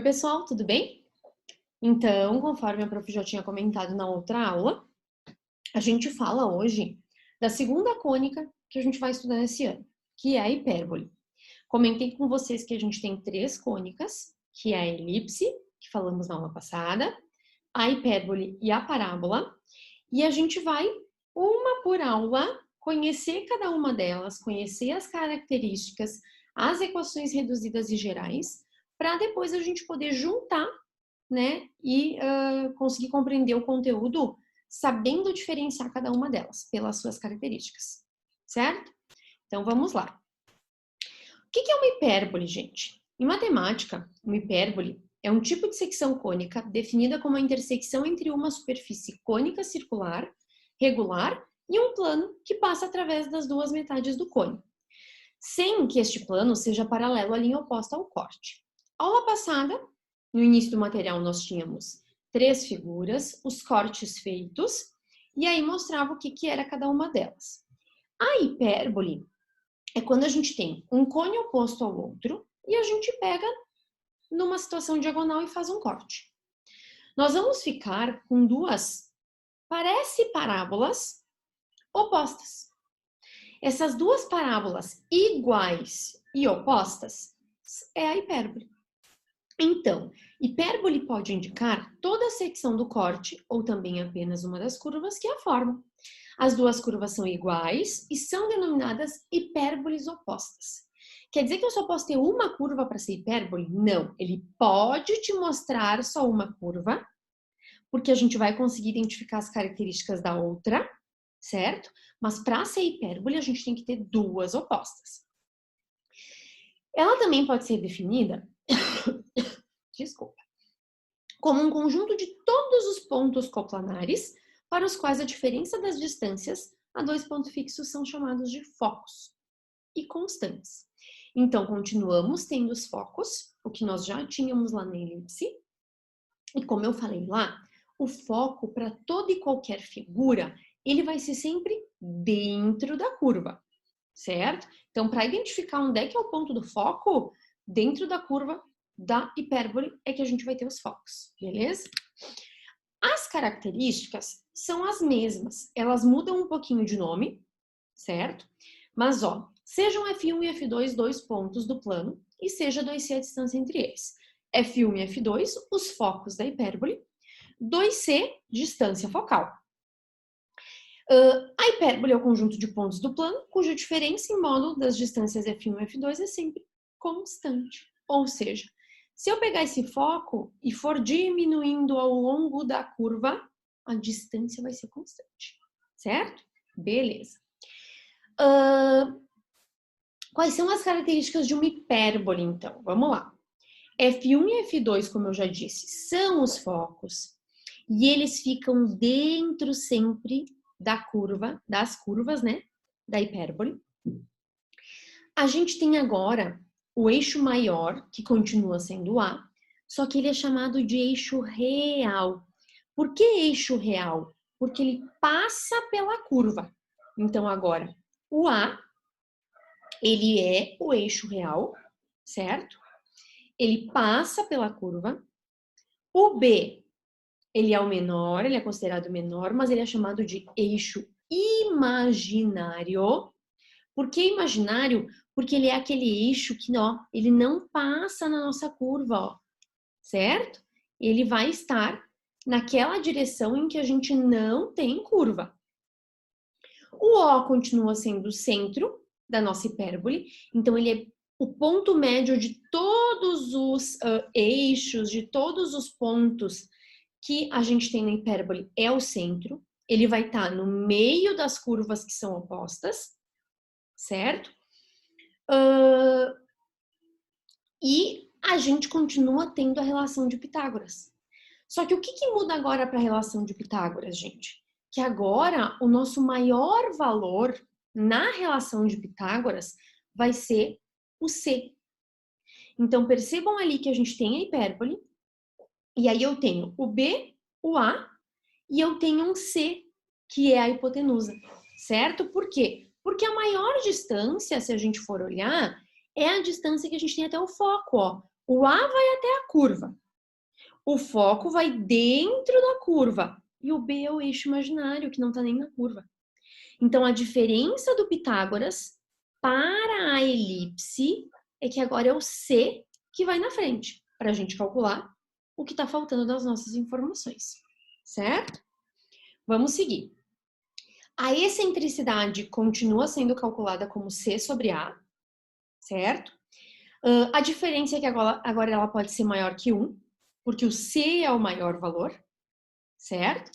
pessoal, tudo bem? Então, conforme a prof já tinha comentado na outra aula, a gente fala hoje da segunda cônica que a gente vai estudar esse ano, que é a hipérbole. Comentei com vocês que a gente tem três cônicas, que é a elipse, que falamos na aula passada, a hipérbole e a parábola, e a gente vai, uma por aula, conhecer cada uma delas, conhecer as características, as equações reduzidas e gerais, para depois a gente poder juntar, né, e conseguir compreender o conteúdo sabendo diferenciar cada uma delas pelas suas características, certo? Então vamos lá. O que é uma hipérbole, gente? Em matemática, uma hipérbole é um tipo de secção cônica definida como a intersecção entre uma superfície cônica circular, regular, e um plano que passa através das duas metades do cone, sem que este plano seja paralelo à linha oposta ao corte. Aula passada, no início do material, nós tínhamos três figuras, os cortes feitos, e aí mostrava o que era cada uma delas. A hipérbole é quando a gente tem um cone oposto ao outro e a gente pega numa situação diagonal e faz um corte. Nós vamos ficar com duas, parece parábolas, opostas. Essas duas parábolas iguais e opostas é a hipérbole. Então, hipérbole pode indicar toda a secção do corte ou também apenas uma das curvas que a formam. As duas curvas são iguais e são denominadas hipérboles opostas. Quer dizer que eu só posso ter uma curva para ser hipérbole? Não, ele pode te mostrar só uma curva, porque a gente vai conseguir identificar as características da outra, certo? Mas para ser hipérbole, a gente tem que ter duas opostas. Ela também pode ser definida, desculpa, como um conjunto de todos os pontos coplanares para os quais a diferença das distâncias a dois pontos fixos são chamados de focos e constantes. Então, continuamos tendo os focos, o que nós já tínhamos lá na elipse, e como eu falei lá, o foco para toda e qualquer figura, ele vai ser sempre dentro da curva, certo? Então, para identificar onde é que é o ponto do foco, dentro da curva da hipérbole é que a gente vai ter os focos, beleza? As características são as mesmas, elas mudam um pouquinho de nome, certo? Mas, ó, sejam F1 e F2 dois pontos do plano e seja 2C a distância entre eles. F1 e F2, os focos da hipérbole, 2C, distância focal. A hipérbole é o conjunto de pontos do plano, cuja diferença em módulo das distâncias F1 e F2 é sempre constante. Ou seja, se eu pegar esse foco e for diminuindo ao longo da curva, a distância vai ser constante, certo? Beleza. Quais são as características de uma hipérbole, então? Vamos lá. F1 e F2, como eu já disse, são os focos e eles ficam dentro sempre da curva, das curvas, né, da hipérbole. A gente tem agora o eixo maior, que continua sendo A, só que ele é chamado de eixo real. Por que eixo real? Porque ele passa pela curva. Então, agora, o A, ele é o eixo real, certo? Ele passa pela curva. O B, ele é o menor, ele é considerado menor, mas ele é chamado de eixo imaginário. Por que imaginário? Porque ele é aquele eixo que, ó, ele não passa na nossa curva, ó, certo? Ele vai estar naquela direção em que a gente não tem curva. O O continua sendo o centro da nossa hipérbole, então ele é o ponto médio de todos os eixos, de todos os pontos que a gente tem na hipérbole, é o centro. Ele vai estar no meio das curvas que são opostas, certo? E a gente continua tendo a relação de Pitágoras. Só que o que muda agora para a relação de Pitágoras, gente? Que agora o nosso maior valor na relação de Pitágoras vai ser o C. Então, percebam ali que a gente tem a hipérbole, e aí eu tenho o B, o A, e eu tenho um C, que é a hipotenusa, certo? Por quê? Porque a maior distância, se a gente for olhar, é a distância que a gente tem até o foco, ó. O A vai até a curva. O foco vai dentro da curva. E o B é o eixo imaginário, que não está nem na curva. Então, a diferença do Pitágoras para a elipse é que agora é o C que vai na frente, para a gente calcular o que está faltando das nossas informações. Certo? Vamos seguir. A excentricidade continua sendo calculada como C sobre A, certo? A diferença é que agora ela pode ser maior que 1, porque o C é o maior valor, certo?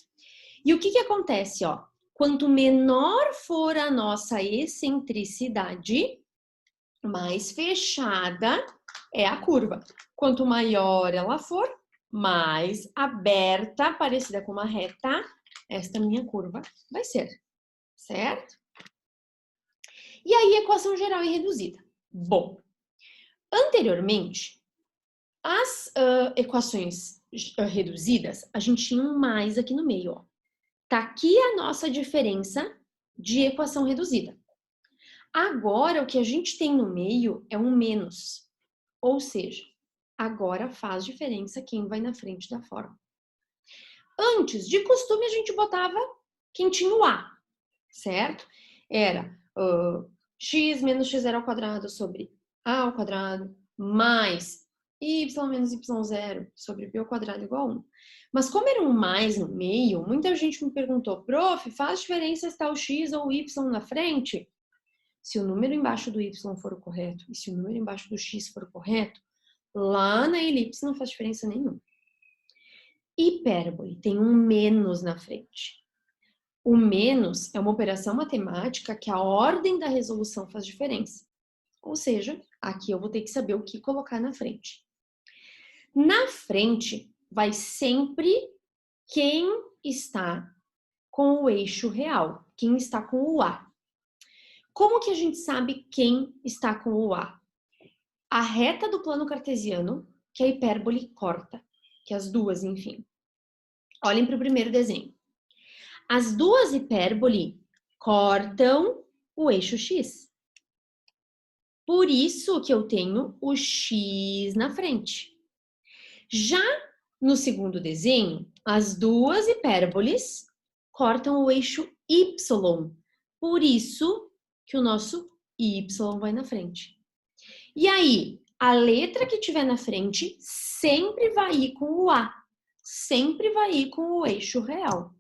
E o que acontece, ó? Quanto menor for a nossa excentricidade, mais fechada é a curva. Quanto maior ela for, mais aberta, parecida com uma reta, esta minha curva vai ser, certo? E aí, equação geral e reduzida. Bom, anteriormente, as equações reduzidas, a gente tinha um mais aqui no meio, ó. Tá aqui a nossa diferença de equação reduzida. Agora, o que a gente tem no meio é um menos. Ou seja, agora faz diferença quem vai na frente da fórmula. Antes, de costume, a gente botava quem tinha o A, certo? Era x menos x0 ao quadrado sobre a ao quadrado mais y menos y0 sobre b ao quadrado igual a 1. Mas como era um mais no meio, muita gente me perguntou, prof, faz diferença se está o x ou o y na frente? Se o número embaixo do y for o correto e se o número embaixo do x for o correto, lá na elipse não faz diferença nenhuma. Hipérbole tem um menos na frente. O menos é uma operação matemática que a ordem da resolução faz diferença. Ou seja, aqui eu vou ter que saber o que colocar na frente. Na frente vai sempre quem está com o eixo real, quem está com o A. Como que a gente sabe quem está com o A? A reta do plano cartesiano, que a hipérbole corta, que as duas, enfim. Olhem para o primeiro desenho. As duas hipérboles cortam o eixo X. Por isso que eu tenho o X na frente. Já no segundo desenho, as duas hipérboles cortam o eixo Y. Por isso que o nosso Y vai na frente. E aí, a letra que tiver na frente sempre vai ir com o A. Sempre vai ir com o eixo real.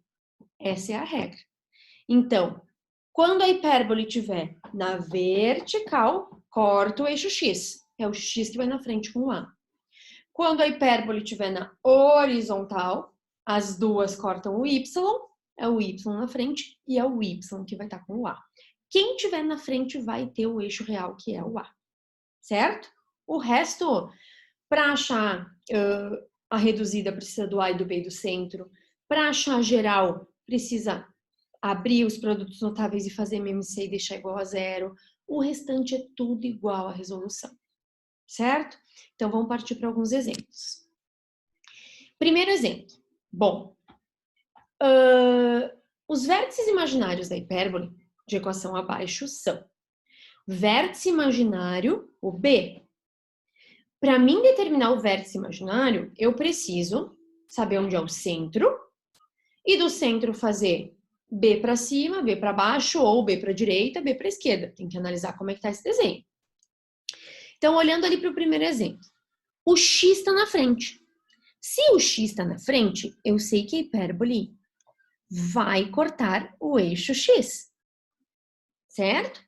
Essa é a regra. Então, quando a hipérbole estiver na vertical, corta o eixo X. É o X que vai na frente com o A. Quando a hipérbole estiver na horizontal, as duas cortam o Y, é o Y na frente e é o Y que vai estar com o A. Quem estiver na frente vai ter o eixo real, que é o A. Certo? O resto, para achar a reduzida, precisa do A e do B e do centro. Para achar a geral, precisa abrir os produtos notáveis e fazer MMC e deixar igual a zero. O restante é tudo igual à resolução. Certo? Então, vamos partir para alguns exemplos. Primeiro exemplo. Bom, os vértices imaginários da hipérbole, de equação abaixo, são vértice imaginário, o B. Para mim determinar o vértice imaginário, eu preciso saber onde é o centro e do centro fazer B para cima, B para baixo, ou B para direita, B para esquerda. Tem que analisar como é que está esse desenho. Então, olhando ali para o primeiro exemplo, o X está na frente. Se o X está na frente, eu sei que a hipérbole vai cortar o eixo X, certo?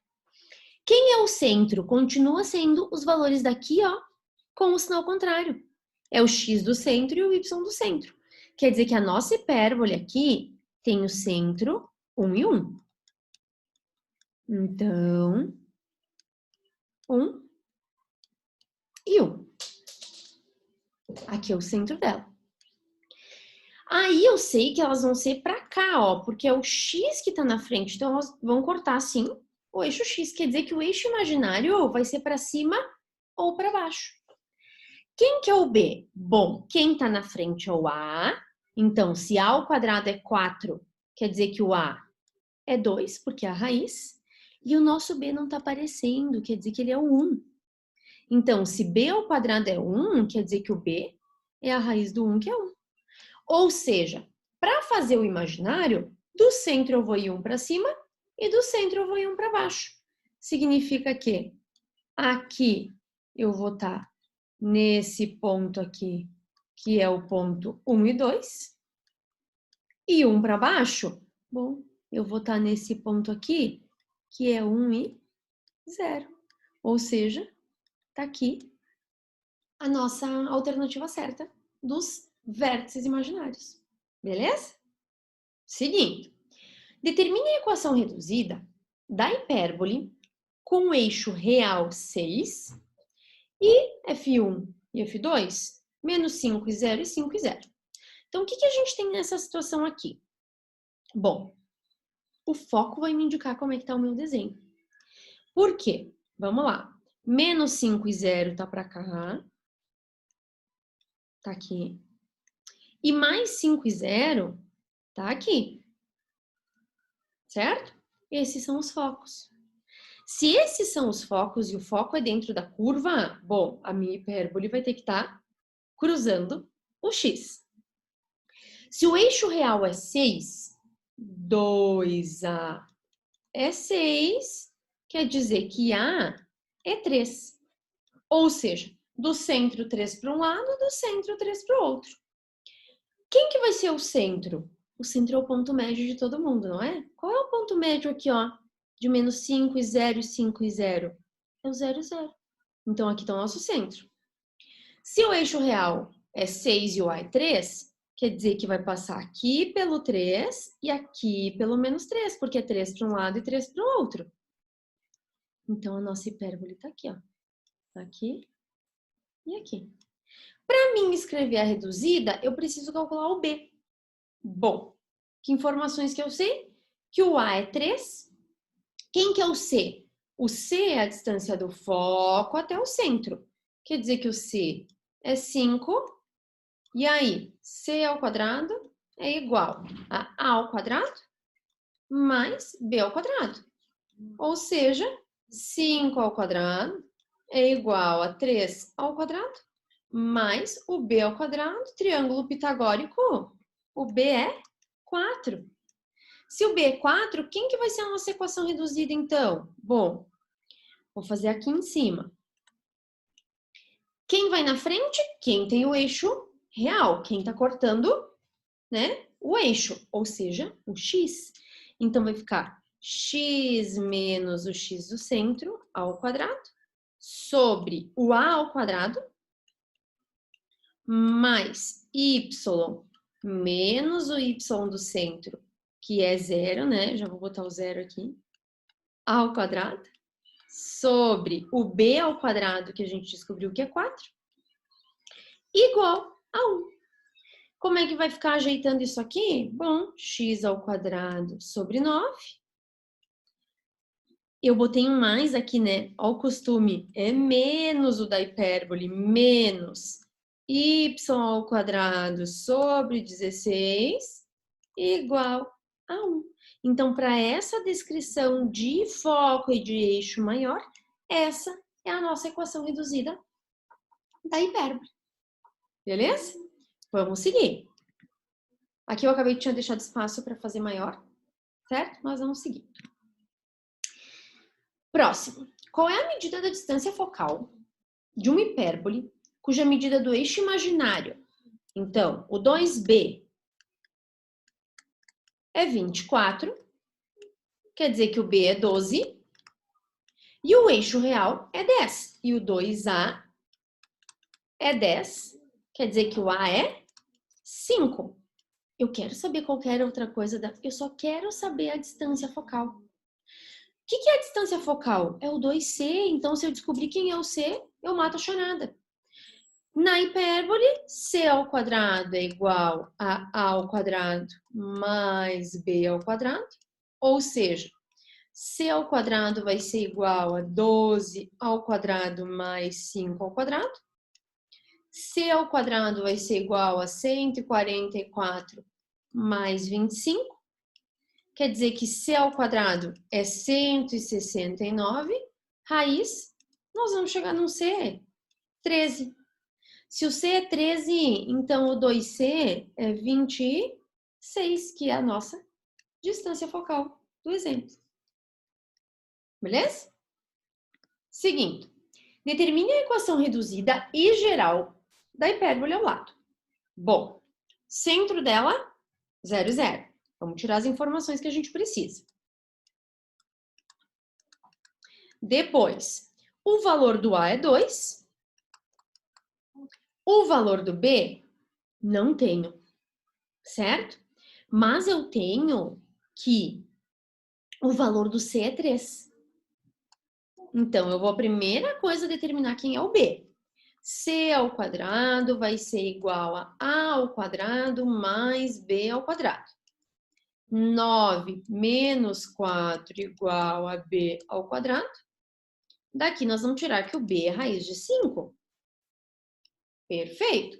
Quem é o centro? Continua sendo os valores daqui, ó, com o sinal contrário. É o X do centro e o Y do centro. Quer dizer que a nossa hipérbole aqui tem o centro 1 e 1. Então, 1 e 1. Aqui é o centro dela. Aí eu sei que elas vão ser para cá, ó, porque é o X que tá na frente. Então, elas vão cortar, assim, o eixo X. Quer dizer que o eixo imaginário vai ser para cima ou para baixo. Quem que é o B? Bom, quem tá na frente é o A. Então, se A ao quadrado é 4, quer dizer que o A é 2, porque é a raiz. E o nosso B não tá aparecendo, quer dizer que ele é o 1. Então, se b ao quadrado é 1, quer dizer que o b é a raiz do 1, que é 1. Ou seja, para fazer o imaginário, do centro eu vou ir 1 para cima e do centro eu vou ir 1 para baixo. Significa que aqui eu vou estar nesse ponto aqui, que é o ponto 1 e 2. E 1 para baixo, bom, eu vou estar nesse ponto aqui, que é 1 e 0. Ou seja, tá aqui a nossa alternativa certa dos vértices imaginários. Beleza? Seguinte, determine a equação reduzida da hipérbole com o eixo real 6 e F1 e F2 menos 5 e 0 e 5 e 0. Então, o que a gente tem nessa situação aqui? Bom, o foco vai me indicar como é que está o meu desenho. Por quê? Vamos lá. Menos 5 e 0 tá para cá. Tá aqui. E mais 5 e 0 tá aqui. Certo? Esses são os focos. Se esses são os focos e o foco é dentro da curva, bom, a minha hipérbole vai ter que estar cruzando o x. Se o eixo real é 6, 2A é 6, quer dizer que A é 3. Ou seja, do centro 3 para um lado, do centro 3 para o outro. Quem que vai ser o centro? O centro é o ponto médio de todo mundo, não é? Qual é o ponto médio aqui, ó? De menos 5 e 0 e 5 e 0? É o 0 e 0. Então, aqui está o nosso centro. Se o eixo real é 6 e o A é 3, quer dizer que vai passar aqui pelo 3 e aqui pelo menos 3, porque é 3 para um lado e 3 para o outro. Então, a nossa hipérbole está aqui, ó. Tá aqui e aqui. Para mim escrever a reduzida, eu preciso calcular o B. Bom, que informações que eu sei? Que o A é 3. Quem que é o C? O C é a distância do foco até o centro. Quer dizer que o C é 5. E aí, C ao quadrado é igual a A ao quadrado mais B ao quadrado. Ou seja, 5 ao quadrado é igual a 3 ao quadrado mais o B ao quadrado, triângulo pitagórico. O B é 4. Se o B é 4, quem que vai ser a nossa equação reduzida, então? Bom, vou fazer aqui em cima. Quem vai na frente? Quem tem o eixo real. Quem está cortando, né, o eixo, ou seja, o x. Então, vai ficar x menos o x do centro ao quadrado sobre o a ao quadrado mais y menos o y do centro, que é 0, né? Já vou botar o 0 aqui, ao quadrado, sobre o b ao quadrado, que a gente descobriu que é 4, igual a 1. Como é que vai ficar ajeitando isso aqui? Bom, x ao quadrado sobre 9. Eu botei um mais aqui, né? Ó, o costume, é menos o da hipérbole, menos y ao quadrado sobre 16 igual a 1. Então, para essa descrição de foco e de eixo maior, essa é a nossa equação reduzida da hipérbole. Beleza? Vamos seguir. Aqui eu acabei de tinha deixado espaço para fazer maior, certo? Nós vamos seguir. Próximo. Qual é a medida da distância focal de uma hipérbole cuja medida do eixo imaginário, então, o 2b é 24, quer dizer que o b é 12, e o eixo real é 10, e o 2a é 10, quer dizer que o a é 5. Eu quero saber qualquer outra coisa, eu só quero saber a distância focal. O que é a distância focal? É o 2c, então se eu descobrir quem é o c, eu mato a charada. Na hipérbole, c ao quadrado é igual a a ao quadrado mais b ao quadrado, ou seja, c ao quadrado vai ser igual a 12 ao quadrado mais 5 ao quadrado, c ao quadrado vai ser igual a 144 mais 25, quer dizer que c ao quadrado é 169, raiz nós vamos chegar num C, 13. Se o C é 13, então o 2C é 26, que é a nossa distância focal do exemplo. Beleza? Seguindo. Determine a equação reduzida e geral da hipérbole ao lado. Bom, centro dela, 0, 0. Vamos tirar as informações que a gente precisa. Depois, o valor do A é 2. O valor do B, não tenho, certo? Mas eu tenho que o valor do C é 3. Então, eu vou a primeira coisa determinar quem é o B. C ao quadrado vai ser igual a A ao quadrado mais B ao quadrado. 9 menos 4 igual a B ao quadrado. Daqui nós vamos tirar que o B é raiz de 5. Perfeito.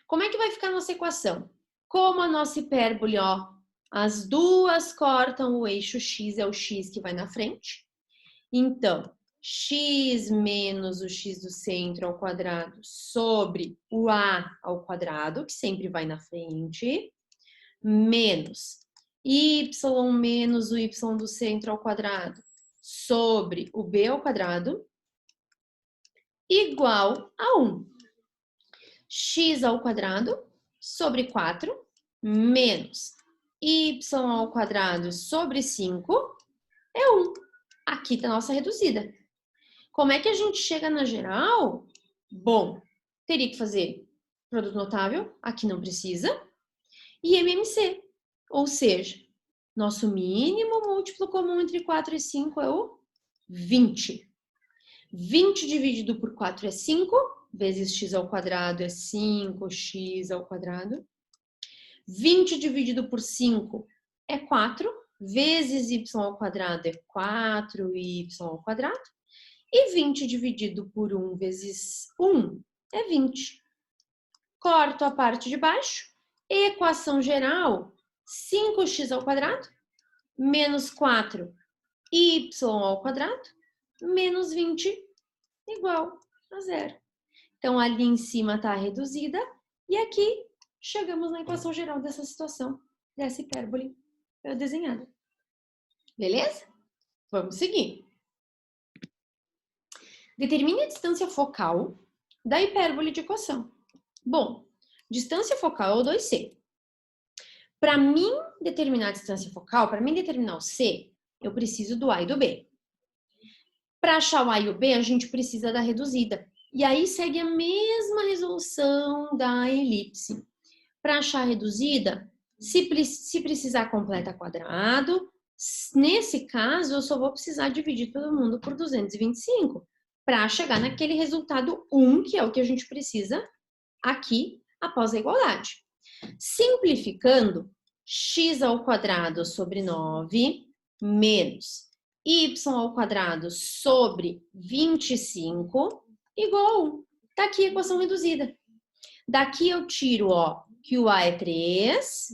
Como é que vai ficar a nossa equação? Como a nossa hipérbole, ó, as duas cortam o eixo x, é o x que vai na frente. Então, x menos o x do centro ao quadrado sobre o a ao quadrado, que sempre vai na frente, menos y menos o y do centro ao quadrado sobre o b ao quadrado, igual a 1. X ao quadrado sobre 4 menos y ao quadrado sobre 5 é 1. Aqui está a nossa reduzida. Como é que a gente chega na geral? Bom, teria que fazer produto notável, aqui não precisa, e MMC, ou seja, nosso mínimo múltiplo comum entre 4 e 5 é o 20. 20 dividido por 4 é 5, vezes x ao quadrado é 5x ao quadrado. 20 dividido por 5 é 4, vezes y ao quadrado é 4y ao quadrado. E 20 dividido por 1 vezes 1 é 20. Corto a parte de baixo. Equação geral, 5x ao quadrado menos 4y ao quadrado menos 20 igual a 0. Então, ali em cima está reduzida e aqui chegamos na equação geral dessa situação, dessa hipérbole desenhada. Beleza? Vamos seguir. Determine a distância focal da hipérbole de equação. Bom, distância focal é o 2C. Para mim determinar a distância focal, para mim determinar o C, eu preciso do A e do B. Para achar o A e o B, a gente precisa da reduzida. E aí segue a mesma resolução da elipse. Para achar a reduzida, se precisar completa quadrado, nesse caso eu só vou precisar dividir todo mundo por 225 para chegar naquele resultado 1, que é o que a gente precisa aqui após a igualdade. Simplificando, x ao quadrado sobre 9 menos y ao quadrado sobre 25 igual a 1. Tá aqui a equação reduzida. Daqui eu tiro, ó, que o A é 3,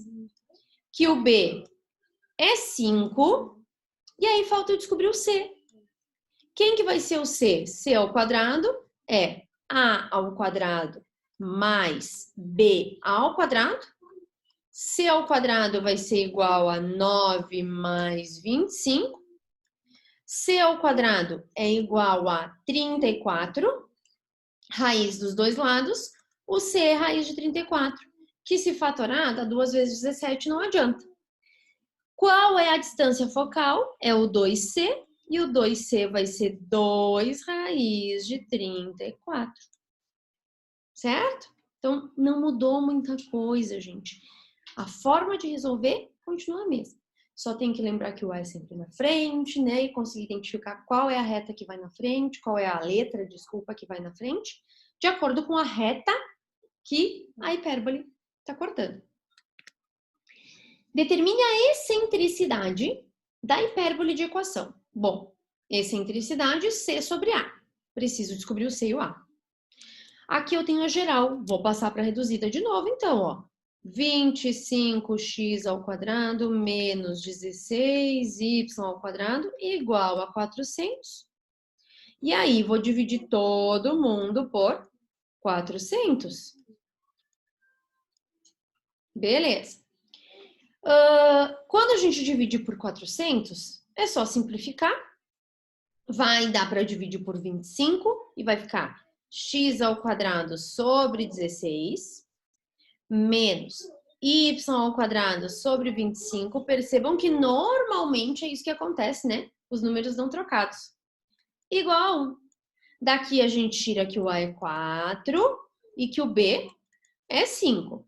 que o B é 5, e aí falta eu descobrir o C. Quem que vai ser o C? C ao quadrado é A ao quadrado mais B ao quadrado. C ao quadrado vai ser igual a 9 mais 25. C ao quadrado é igual a 34, raiz dos dois lados. O C é raiz de 34, que se fatorar dá 2 vezes 17, não adianta. Qual é a distância focal? É o 2C, e o 2C vai ser 2 raiz de 34. Certo? Então, não mudou muita coisa, gente. A forma de resolver continua a mesma. Só tem que lembrar que o A é sempre na frente, né? E conseguir identificar qual é a reta que vai na frente, qual é a letra, desculpa, que vai na frente, de acordo com a reta que a hipérbole está cortando. Determine a excentricidade da hipérbole de equação. Bom, excentricidade C sobre A. Preciso descobrir o C e o A. Aqui eu tenho a geral. Vou passar para a reduzida de novo, então, ó. 25x ao quadrado menos 16y ao quadrado igual a 400. E aí, vou dividir todo mundo por 400. Beleza. Quando a gente divide por 400, é só simplificar. Vai dar para dividir por 25 e vai ficar x ao quadrado sobre 16 menos y ao quadrado sobre 25. Percebam que normalmente é isso que acontece, né? Os números não trocados. Igual a 1. Daqui a gente tira que o a é 4 e que o b é 5.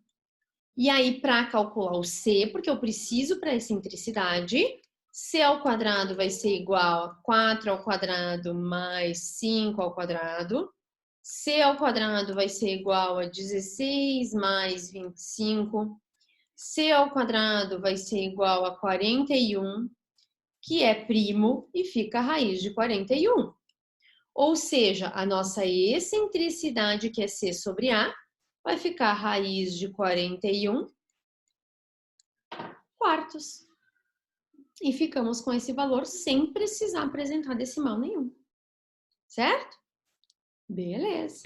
E aí, para calcular o c, porque eu preciso para excentricidade, c ao quadrado vai ser igual a 4 ao quadrado mais 5 ao quadrado. C ao quadrado vai ser igual a 16 mais 25. C ao quadrado vai ser igual a 41, que é primo e fica a raiz de 41. Ou seja, a nossa excentricidade, que é C sobre A, vai ficar a raiz de 41 quartos. E ficamos com esse valor sem precisar apresentar decimal nenhum. Certo? Beleza.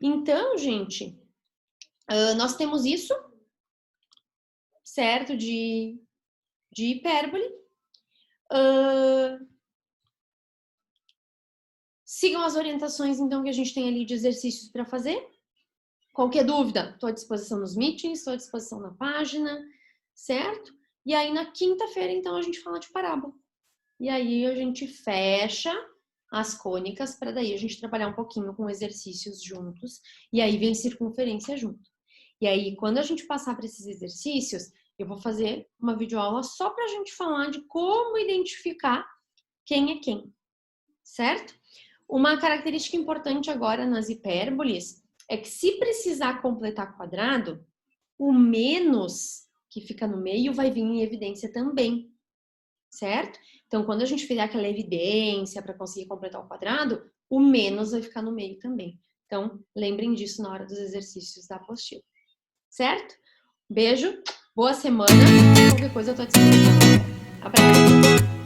Então, gente, nós temos isso, certo? De hipérbole. Sigam as orientações, então, que a gente tem ali de exercícios para fazer. Qualquer dúvida, estou à disposição nos meetings, estou à disposição na página, certo? E aí, na quinta-feira, então, a gente fala de parábola. E aí, a gente fecha as cônicas, para daí a gente trabalhar um pouquinho com exercícios juntos. E aí, vem circunferência junto. E aí, quando a gente passar para esses exercícios, eu vou fazer uma videoaula só para a gente falar de como identificar quem é quem, certo? Uma característica importante agora nas hipérboles é que se precisar completar quadrado, o menos que fica no meio vai vir em evidência também, certo? Então, quando a gente fizer aquela evidência para conseguir completar o quadrado, o menos vai ficar no meio também. Então, lembrem disso na hora dos exercícios da apostila, certo? Beijo, boa semana, qualquer coisa eu tô à disposição. Abraço!